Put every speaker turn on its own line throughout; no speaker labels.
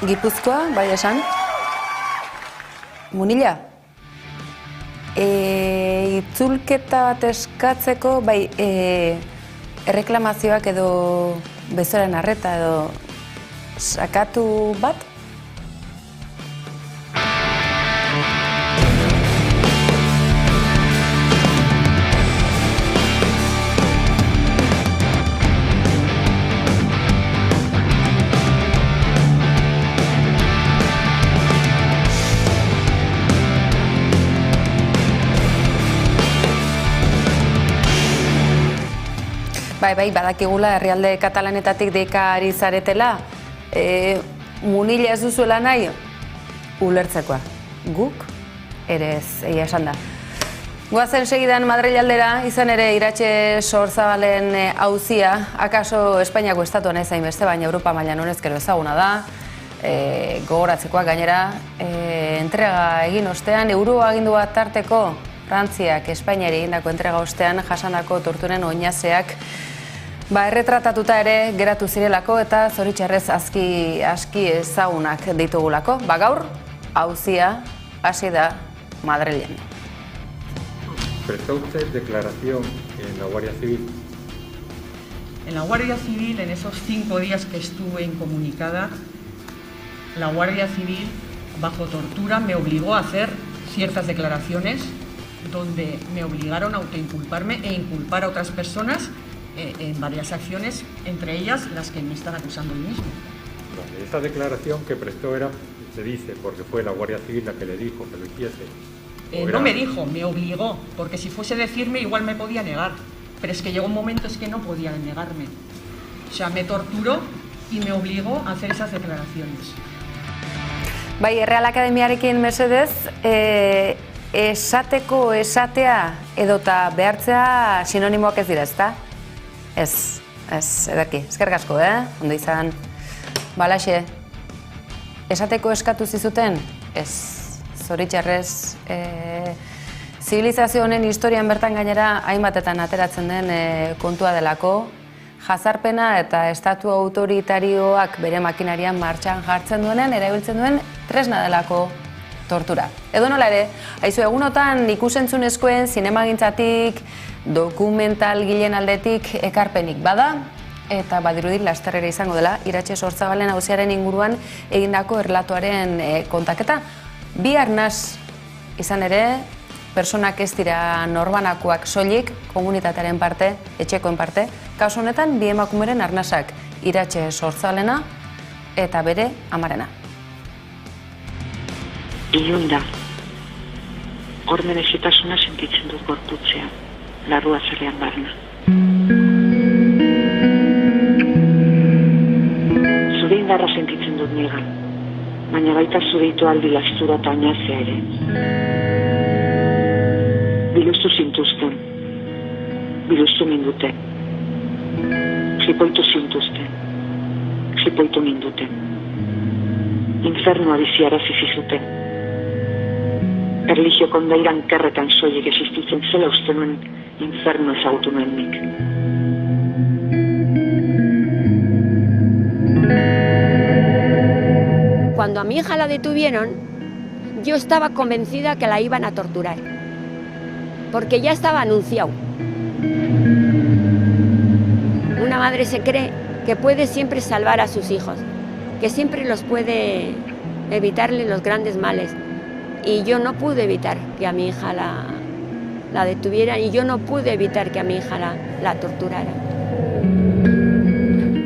Gipuzkoa, bai esan. Munilla? Itzulketa bat eskatzeko, bai, erreklamazioak edo bezoaren arreta edo sakatu bat? Bai, badakigula herrialde katalanetatik deika ari zaretela, Munilla ez duzuela nahi, ulertzekoa. Guk, ere ez, egia esan da. Goazen segidan Madrilaldera, izan ere Iratxe Sorzabalen auzia, akaso Espainiako estatuan ez hainbeste, baina Europa mailan honezkero ezaguna da, gogoratzekoak gainera, entrega egin ostean, euroagindu bat tarteko, Frantziak Espainiari egindako entrega ostean jasandako torturen oinazeak erretratatuta ere geratu zirelako eta zoritxarrez aski ezagunak ditugulako. Gaur, auzia hasi da Madrilen.
¿Prestó usted declaración en la Guardia Civil?
En la Guardia Civil, en esos 5 días que estuve incomunicada, la Guardia Civil, bajo tortura, me obligó a hacer ciertas declaraciones donde me obligaron a autoinculparme e inculpar a otras personas en varias acciones, entre ellas las que me están acusando hoy mismo.
Vale, esa declaración que prestó era, se dice, porque fue la Guardia Civil la que le dijo que lo hiciese.
No me dijo, me obligó, porque si fuese decirme igual me podía negar, pero es que llegó un momento es que no podía negarme. O sea, me torturó y me obligó a hacer esas declaraciones.
Bai, Erreal Akademiarekin mesedez, esateko esatea edota behartzea sinonimoak ez dira, ezta? Ez, ederki, eskerrik asko, ondo izan. Balaxe, esateko eskatu zizuten? Ez, zoritxarrez, zibilizazio honen historian bertan gainera hainbatetan ateratzen den kontua delako, jazarpena eta estatu autoritarioak bere makinarian martxan jartzen duenen, erabiltzen duen tresna delako tortura. Edo nola ere, haizu egunotan ikusentzunezkoen zinemagintzatik, dokumental gilen aldetik ekarpenik bada, eta badirudi lasterrera izango dela, Iratxe Sorzabalen auziaren inguruan egindako erlatoaren kontaketa. Bi arnaz izan ere, personak ez dira norbanakoak soilik, komunitatearen parte, etxekoen parte, kasu honetan bi emakumeren arnazak, Iratxe Sorzabalena eta bere amarena.
Ilun da. Hor merezitasuna sentitzen dut gorputzean, larrua zalean barna. Zure indarra sentitzen dut nigan, baina baita zure itoaldi lastura eta oinazea ere. Biluztu zintuzten, biluztu minduten. Jipoitu zintuzten, jipoitu minduten. Infernua biziarazi zizuten. Erlijio kondairan kerretan soilik existitzen zela uste nuen infernu ezagutu nuen nik.
Cuando a mi hija la detuvieron, yo estaba convencida que la iban a torturar, porque ya estaba anunciado. Una madre se cree que puede siempre salvar a sus hijos, que siempre los puede evitarle los grandes males. Y yo no pude evitar que a mi hija la detuvieran y yo no pude evitar que a mi hija la torturaran.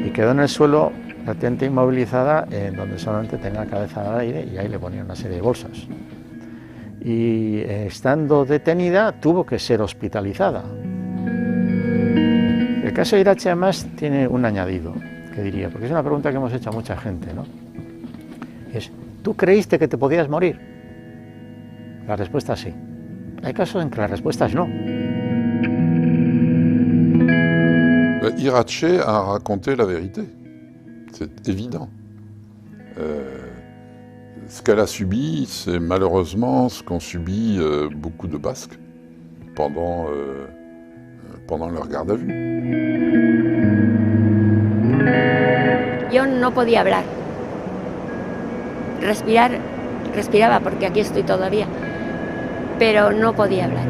Y quedó en el suelo prácticamente inmovilizada, donde solamente tenía la cabeza al aire y ahí le ponían una serie de bolsas. Y estando detenida tuvo que ser hospitalizada. El caso de Iratxe además tiene un añadido, que diría, porque es una pregunta que hemos hecho a mucha gente, ¿no? Es, ¿tú creíste que te podías morir? La respuesta es sí. Hay casos en que la respuesta es no.
Iratxe a raconté la vérité, c'est évident. Ce qu'elle a subi, c'est malheureusement ce qu'ont subi beaucoup de Basques pendant leur garde à vue.
Yo no podía hablar. respiraba porque aquí estoy todavía, pero no podía hablar.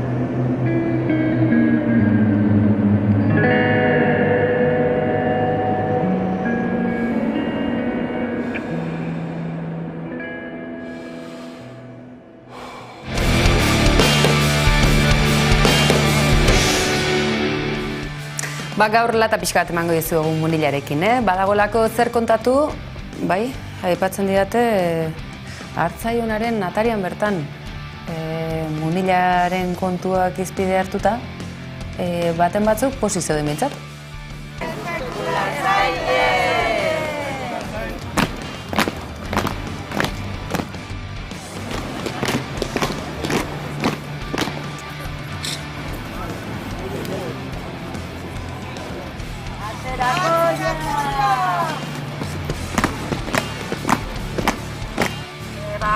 Gaur lata pixka bat emango dizu egun Munilarekin, Badagolako zer kontatu, bai, aipatzen didate Hartzaionaren atarian bertan Munilaren kontuak izpide hartuta, baten batzuk posizio den bintzat.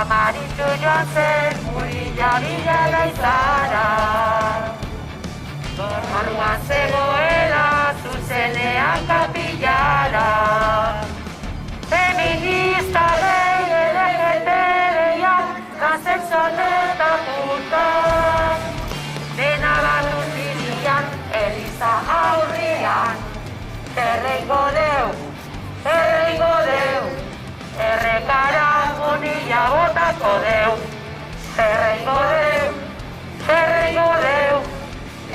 Maritu joan zen, Munila bila izara. Barruan zegoela, zuzenean kapilara. Feminista dei, LGTBia, transexualeta puta. Dena bat utilian, Eliza aurrian. Erreingo deu, errekara Munila botako deu. Erreingo deu,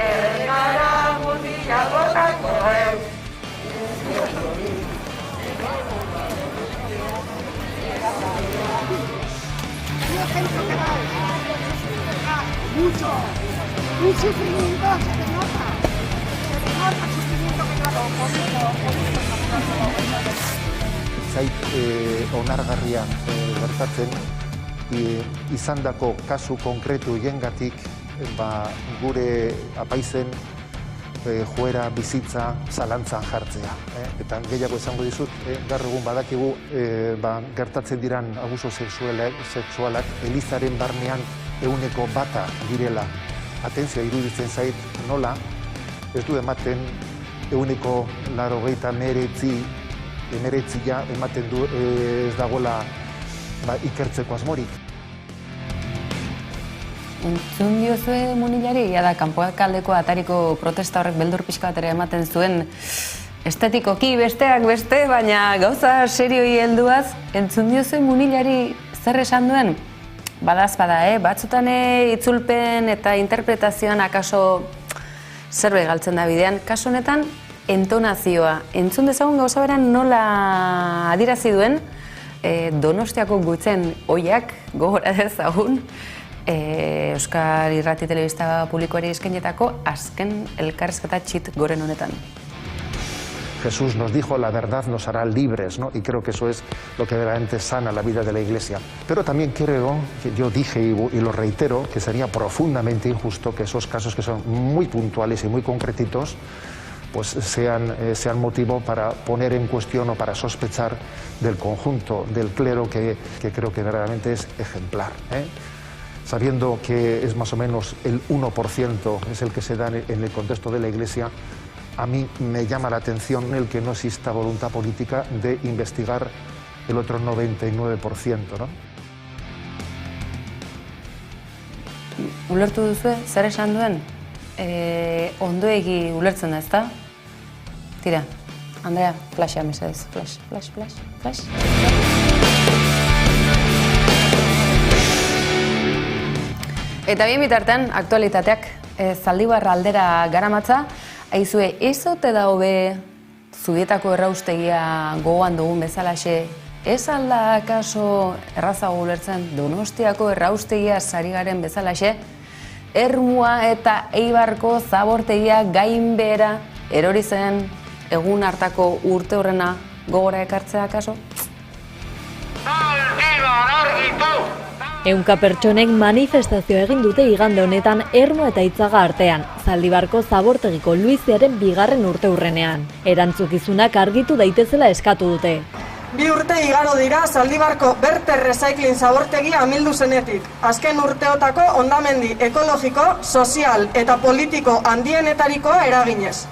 errekara Munila botako deu.
Mucho, un sufrimiento que se nota el sufrimiento que
Zait onargarria gertatzen izandako kasu konkretu hiengatik gure apaizen joera bizitza zalantzan jartzea. Eta gehiago esango dizut, gaur egun badakigu gertatzen diran abuso sexualak Elizaren barnean 1% direla. Atentzioa iruditzen zait nola, ez du ematen 89 ematen du ez dagoela ikertzeko asmorik.
Entzun diozue Munilari, da kanpoak aldeko atariko protesta horrek beldur pixka bat ere ematen zuen estetikoki besteak beste, baina gauza serioi helduaz, entzun diozue Munilari zer esan duen? Badazpada, batzutan itzulpen eta interpretazioan akaso zerbait galtzen da bidean, kasu honetan entonazioa. Entzun dezagun gauza beran nola adirazi duen Donostiako gutzen oiak gogora dezagun Euskal Irrati Telebista Publikoari eskainetako azken elkarrizketa txit goren honetan.
Jesús nos dijo la verdad nos hará libres, ¿no? Y creo que eso es lo que verdaderamente sana la vida de la Iglesia. Pero también creo, que yo dije y lo reitero, que sería profundamente injusto que esos casos que son muy puntuales y muy concretitos pues sean motivo para poner en cuestión o para sospechar del conjunto del clero que creo que verdaderamente es ejemplar. Sabiendo que es más o menos el 1% es el que se da en el contexto de la Iglesia, a mí me llama la atención el que no exista voluntad política de investigar el otro 99%, ¿no?
Ulertu duzue, zer esan duen? Ondoegi ulertzen da, ezta? Tira, Andrea, flashea mesedez. Flash. Eta bien bitartean, aktualitateak Zaldibarra aldera garamatza, aizue, ez ote da hobe Zubietako erraustegia gogoan dugun bezalaxe, ez alda akaso errazago ulertzen Donostiako erraustegia sari garen bezalaxe, Ermua eta Eibarko zabortegia gainbehera erori zen egun hartako urte horrena gogora ekartzea akaso?
Ehunka pertsonek manifestazio egin dute igande honetan Ermua eta Itzaga artean, Zaldibarko zabortegiko Luiziaren 2. urteurrenean. Erantzukizunak argitu daitezela eskatu dute.
2 urte igaro dira Zaldibarko Berter Recycling zabortegia amildu zenetik. Azken urteotako hondamendi ekologiko, sozial eta politiko handienetarikoa eraginez.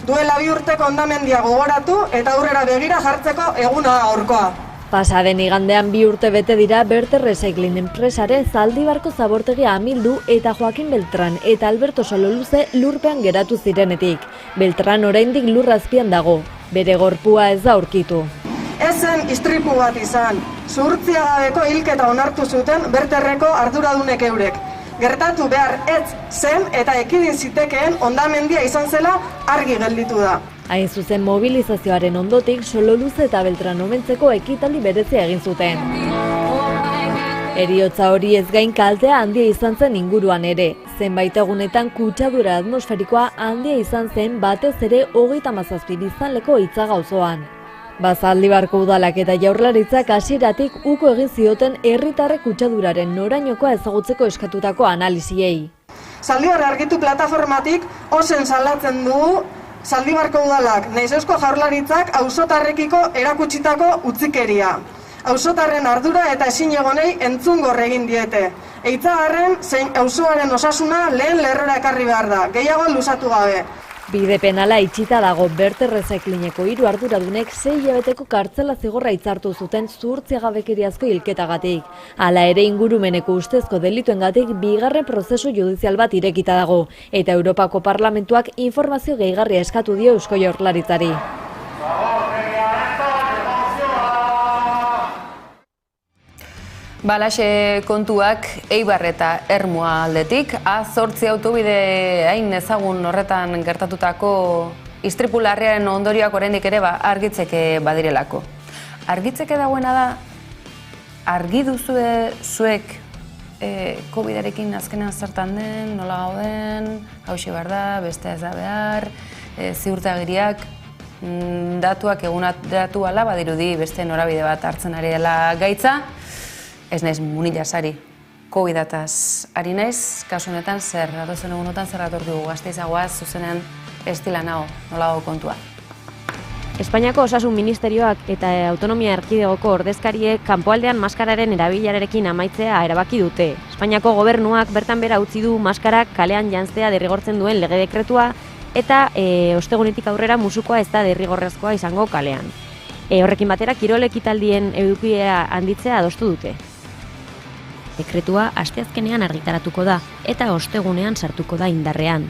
Duela 2 urteko hondamendia gogoratu eta aurrera begira jartzeko eguna gaurkoa.
Pasaden igandean 2 urte bete dira Berter Recycling enpresaren Zaldibarko zabortegia amildu eta Joaquin Beltran eta Alberto Sololuze lurpean geratu zirenetik. Beltran oraindik lur azpian dago, bere gorpua ez da aurkitu.
Ezen istripu bat izan, zuhurtziagabeko hilketa onartu zuten Berterreko arduradunek eurek. Gertatu behar ez zen eta ekidin zitekeen hondamendia izan zela argi gelditu da.
Hain zuzen mobilizazioaren ondotik Sololuze eta Beltran omentzeko ekitaldi berezia egin zuten. Heriotza hori ez gain kaltea handia izan zen inguruan ere. Zenbait egunetan kutsadura atmosferikoa handia izan zen batez ere 37 biztanleko Itzaga auzoan. Zaldibarko udalak eta Jaurlaritzak hasieratik uko egin zioten herritarrek kutsaduraren norainokoa ezagutzeko eskatutako analisiei.
Zaldibar argitu plataformatik ozen salatzen dugu Zaldibarko udalak, nahiz Eusko Jaurlaritzak auzotarrekiko erakutsitako utzikeria. Auzotarren ardura eta ezinegonei entzungor egin diete. Eitzagarren zein auzoaren osasuna lehen lerrora ekarri behar da, gehiago luzatu gabe.
Bide penala itxita dago. Berter Recyclingeko 3 arduradunek 6 hilabeteko kartzela zigorra hitzartu zuten zuhurtziagabekeriazko hilketagatik. Hala ere ingurumeneko ustezko delituengatik bigarren prozesu judizial bat irekita dago eta Europako Parlamentuak informazio gehigarria eskatu dio Eusko Jaurlaritzari.
Balaxe kontuak Eibar eta Ermua aldetik, A8 autobide hain ezagun horretan gertatutako istripu larriaren ondorioak oraindik ere argitzeke badirelako. Argitzeke dagoena da, argi duzue zuek COVID-arekin azkenean zertan den, nola gauden, hauxe behar da, bestea ez da behar, ziurtagiriak, datuak egunatu ala badirudi beste norabide bat hartzen ari dela gaitza. Ez naiz Munilla Sari, COVID-ataz ari naiz, kasu honetan zer, datozen egunotan zer atortu dugu Gasteizagoaz, zuzenean ez dila nago, nola dago kontua.
Espainiako Osasun Ministerioak eta Autonomia Erkidegoko ordezkariek kanpoaldean maskararen erabilerarekin amaitzea erabaki dute. Espainiako gobernuak bertan bera utzi du maskarak kalean janztea derrigortzen duen lege dekretua eta ostegunetik aurrera musukoa ez da derrigorrezkoa izango kalean. Horrekin batera kirol ekitaldien edukia handitzea adostu dute. Dekretua asteazkenean argitaratuko da eta ostegunean sartuko da indarrean.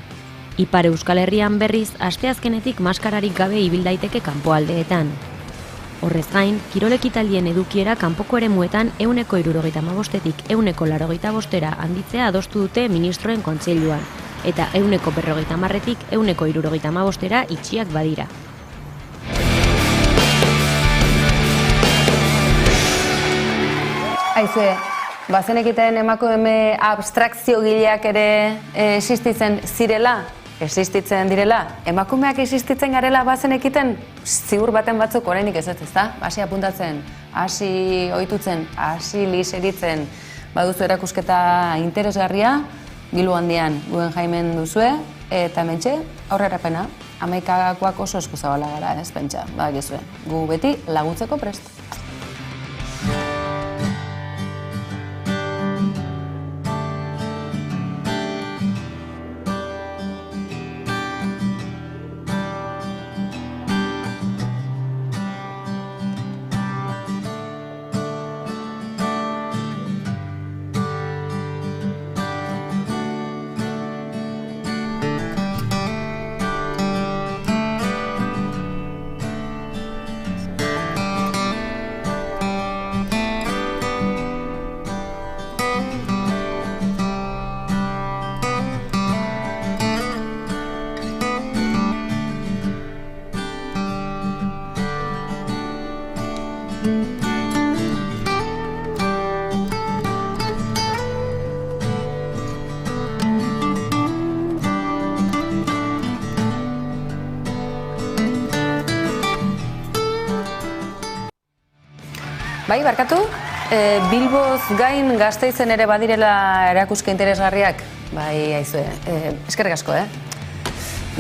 Ipar Euskal Herrian berriz asteazkenetik maskararik gabe ibil daiteke kanpoaldeetan. Horrez gain, kirol ekitaldien edukiera kanpoko eremuetan 175-tik 185-era handitzea adostu dute ministroen kontseiluan eta 150-tik 175-era itxiak badira.
Aizue, bazenekiten emakume abstrakzio gileak ere existitzen zirela? Existitzen direla? Emakumeak existitzen garela bazenekiten? Ziur baten batzuk orainik ez da? Hasi apuntatzen, hasi ohitutzen, hasi liseritzen. Baduzu erakusketa interesgarria, Gilu Handian Guggenheimen duzue, eta hementxe aurrerapena. 11koak oso eskuzabala gara, ez pentsa, badakizue. Gu beti laguntzeko prest. Bai, barkatu, Bilboz gain Gasteizen ere badirela erakuske interesgarriak? Bai, aizue, eskerrik asko,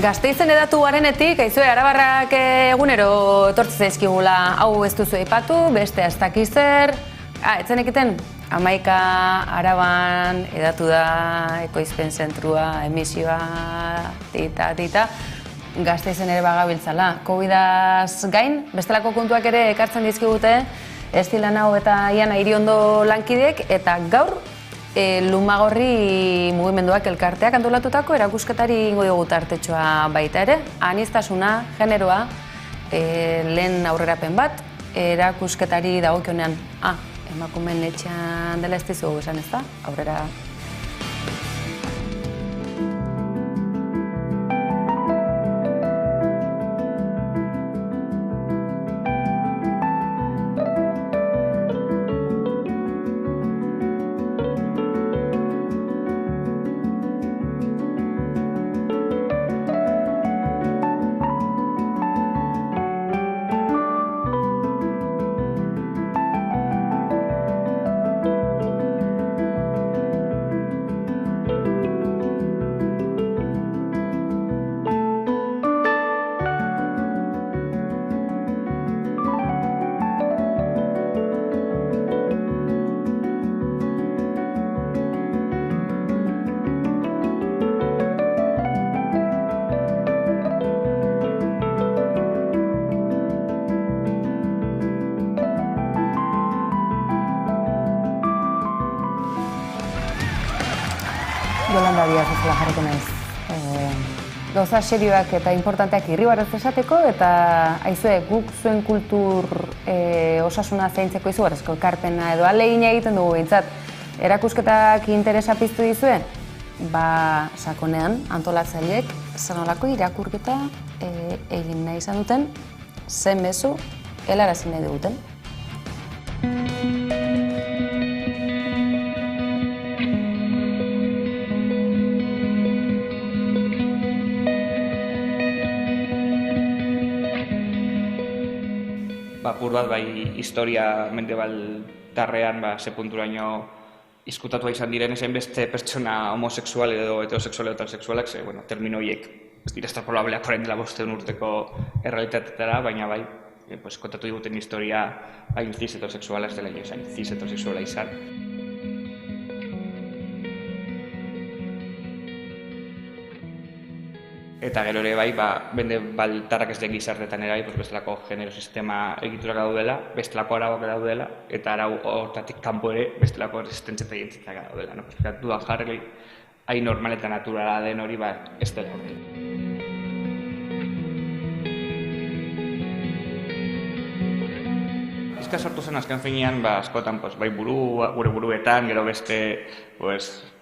Gasteizen edatu garenetik, aizue, arabarrak egunero etortze zaizkigula, hau ez duzu aipatu, beste ez dakiz zer. Etzen ekiten, 11 Araban edatu da ekoizpen zentrua, emisioa, tita. Gasteizen ere bagabiltzala. Covid-az gain, bestelako kontuak ere ekartzen dizkigute, Estilan hau eta Iana Iriondo lankidek, eta gaur Lumagorri mugimenduak elkarteak antolatutako erakusketari ingo dugu tartetxoa baita ere. Aniztasuna, generoa, lehen aurrerapen bat, erakusketari dagokionean, emakumeen etxean dela ez dizugu esan ez da, aurrera. Jolanda Díaz ezela jarriko naiz. Gauza serioak eta importanteak irribarrez esateko, eta aizue guk zuen kultur osasuna zaintzeko izugarrizko ekarpena edo ahalegina egiten dugu behintzat. Erakusketak interesa piztu dizue? Sakonean antolatzaileek zer nolako irakurketa egin nahi izan duten, zen mezu helarazi nahi duguten.
Apur bat, historia mendebaldarrean ze punturaino izkutatua izan diren ezen beste pertsona homosexual edo heterosexual edo transexualak, termino horiek ez dira extrapolableak orain dela 500 urteko errealitatetara, baina kontatu diguten historia cis heterosexuala ez dela izan, cis heterosexuala izan. Eta gero ere bende baltarrak ez den gizartetan ere bestelako genero sistema egiturak daudela, bestelako arauak daudela, eta arau hortatik kanpo ere bestelako resistentzia eta identitateak daudela. Dudan jarri, hain normal eta naturala den hori ez dela horrela. Izka sortu zen azken finean, askotan gure buruetan, gero beste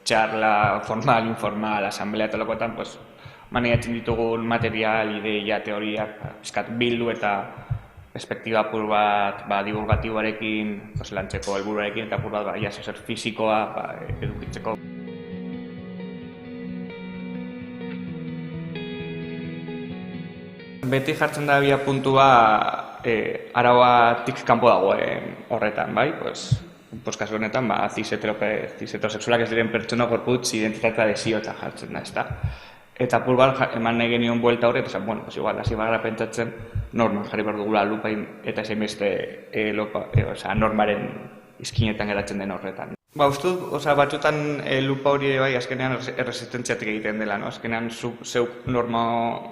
txarla formal, informal, asamblea eta lokoetan, maneatzen ditugun material, ideia, teoriak, bildu eta perspektiba apur bat divulgatiboarekin, lantzeko helburuarekin eta apur bat zer fisikoa edukitzeko. Beti jartzen da bia puntua arauatik kanpo dagoen horretan, kasu honetan, cis heterosexualak ez diren pertsona gorputz identitatea desioetan jartzen da, ezta? Eta apur bat eman nahi genion buelta horret, igual, hasi bagara pentsatzen norman jarri behar dugula lupain eta ezen beste normaren izkinetan geratzen den horretan. Uste dut, batzutan lupa hori azkenean erresistentziatik egiten dela, azkenean zeuk norma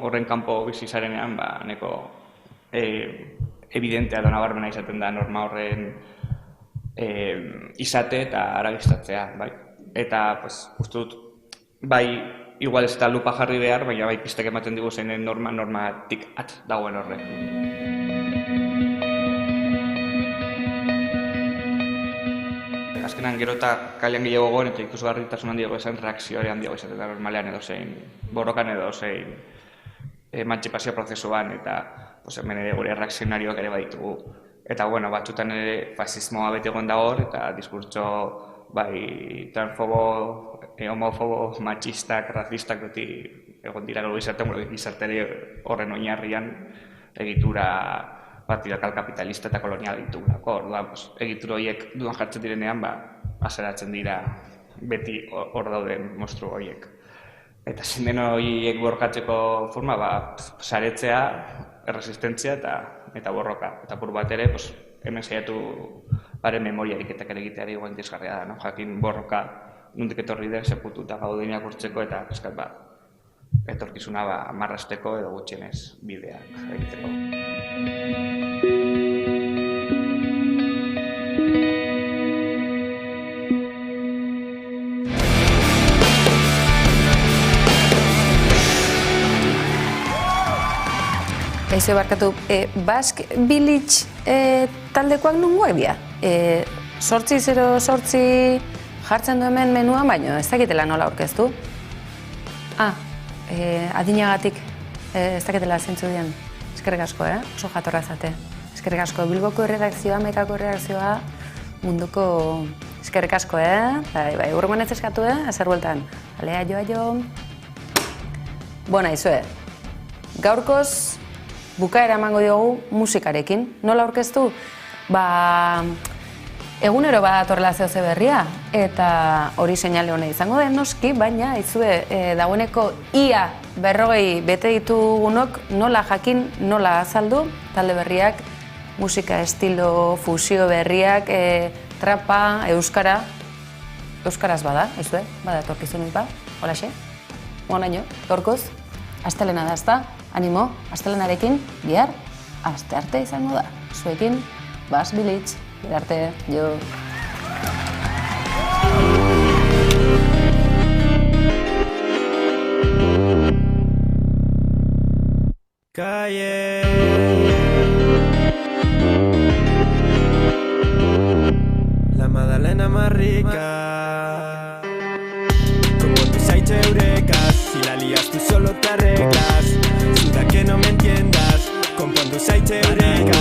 horren kanpo bizizarenean neko evidentea da nabarmena izaten da norma horren izate eta aragistatzea. Eta uste dut, igual ez da lupa jarri behar, baina pistek ematen digu zeinen normatik at dagoen horre. Azkenan gero eta kalean gehiago goen eta ikusgarritasun handiago esan reakzioare handiago izaten da normalean edo zein borrokan edo zein emantzipazio prozesuan eta hemen ere gure reakzionarioak ere baditugu. Eta batzutan ere fasismoa beti egon da hor eta diskurtso transfobo, homofobo, machistak, razistak beti egon dira gero gizartere horren oinarrian egitura patriarkal kapitalista eta kolonial ditugulako. Orduan, egitura horiek dudan jartzen direnean, azeratzen dira beti hor dauden monstru horiek. Eta zinden horiek borrokatzeko forma, saretzea, erresistentzia eta borroka. Eta pur bat ere, hemen saiatu baren memoria ariketak ere egiteari goen dizgarria da, jakin borroka nondik etorri den, sepututa gaudenia gurtzeko eta etorkizuna marrasteko edo gutxienez bideak egiteko.
Eizu barkatu, Basque Village taldekoak nungoak dira? 808 jartzen du hemen menuan, baino ez dakitela nola aurkeztu. Adinagatik ez dakitela zentzu dian. Eskerrik asko, oso jatorra zate. Eskerrik asko, Bilboko erredakzioa, Mekako erredakzioa, munduko eskerrik asko, Bai, urrumen ez eskatu, ezer bueltan. Alea, jo. Bona, izue, gaurkoz bukaera emango diogu musikarekin. Nola aurkeztu? Egunero badatorrela zehoze berria, eta hori seinale hona izango den noski, baina izue dagoeneko ia 40 bete ditugunok nola jakin, nola azaldu, talde berriak, musika estilo, fusio berriak, trapa, euskara, euskaraz bada, izue, bada etorkizunik ba, holaxe, monaino, gaurkoz, astelena da, ezta? Animo, astelenarekin, bihar, aste arte izango da. Zuekin, Basque Village, bihar arte, jo.
Calle La Madalena más rica Como tus aiche eurecas Si la lías tú solo te arreglas Suda que no me entiendas Konpondu zaitxe eurekas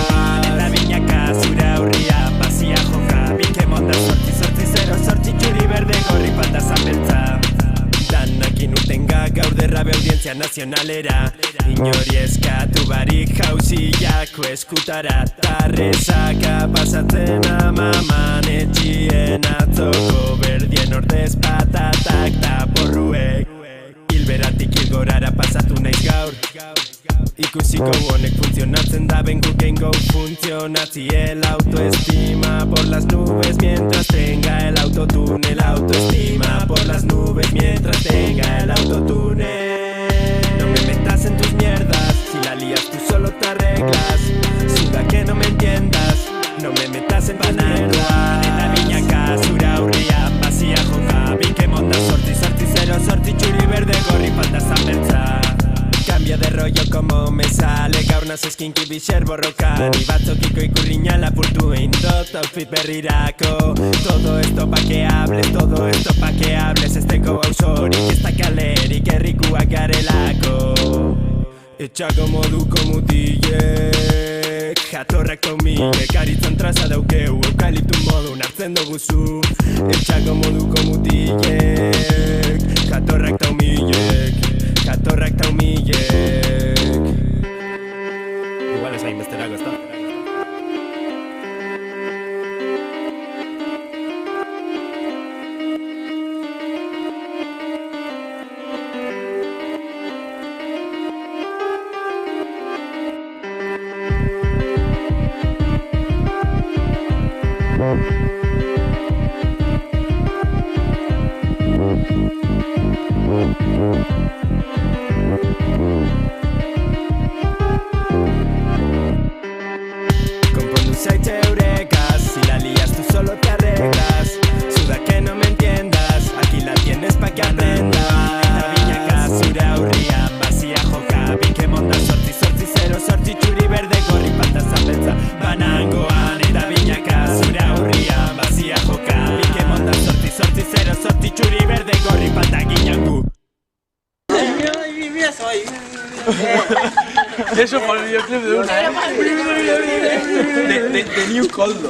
Eta binaka zura hurria Basia joka Bike monda sortzi 0 txuri berde gorri panda zanbeltza Danakin utenga gaur derrabe audientzia nazionalera Inori eskatu barik jauziako eskutara Tarrezaka pasatzen amaman etxien atzoko Berdien ordez patatak ta porruek Hilberatik hilgorara pasatu naiz gaur Ikusiko honek funtzionatzen da benguke ingo funtzionatzi el autoestima por las nubes mientras tenga el autotune el autoestima por las nubes mientras tenga el autotune No me metas en tus mierdas si la lías tú solo te arreglas Suda que no me entiendas No me metas en tus mierdas Eta binaka zura hurria Basia joka Bike monda sortzi 0 txuri berde gorri falta zanbertza Cambia de rollo como me sale Gaur nazo eskinki bixer borrokan Ibatzokiko ikurriña lapurtu eindot Outfit berrirako Todo esto pa' que hables Esteko ausorik ez da kalerik Herrikuak garelako Etxako moduko mutilek Jatorrak taumilek Aritzan traza daukeu Eukaliptu modun hartzen duguzu Etxako moduko mutilek Jatorrak taumilek Jatorrak taumilek Igual ez hainbesterako, ez da? Konpondu zaitxe eurekas Si la lías tú solo te arreglas Suda que no me entiendas Aquí la tienes pa' que aprendas Eta binaka zura hurria Basia joka Bike monda sortzi 0 txuri berde gorri falta zanbeltza Banangoan eta binaka zura hurria Basia joka Bike monda sortzi 0 txuri berde gorri falta ginangu
Eso por el videoclip de una, The New Coldo.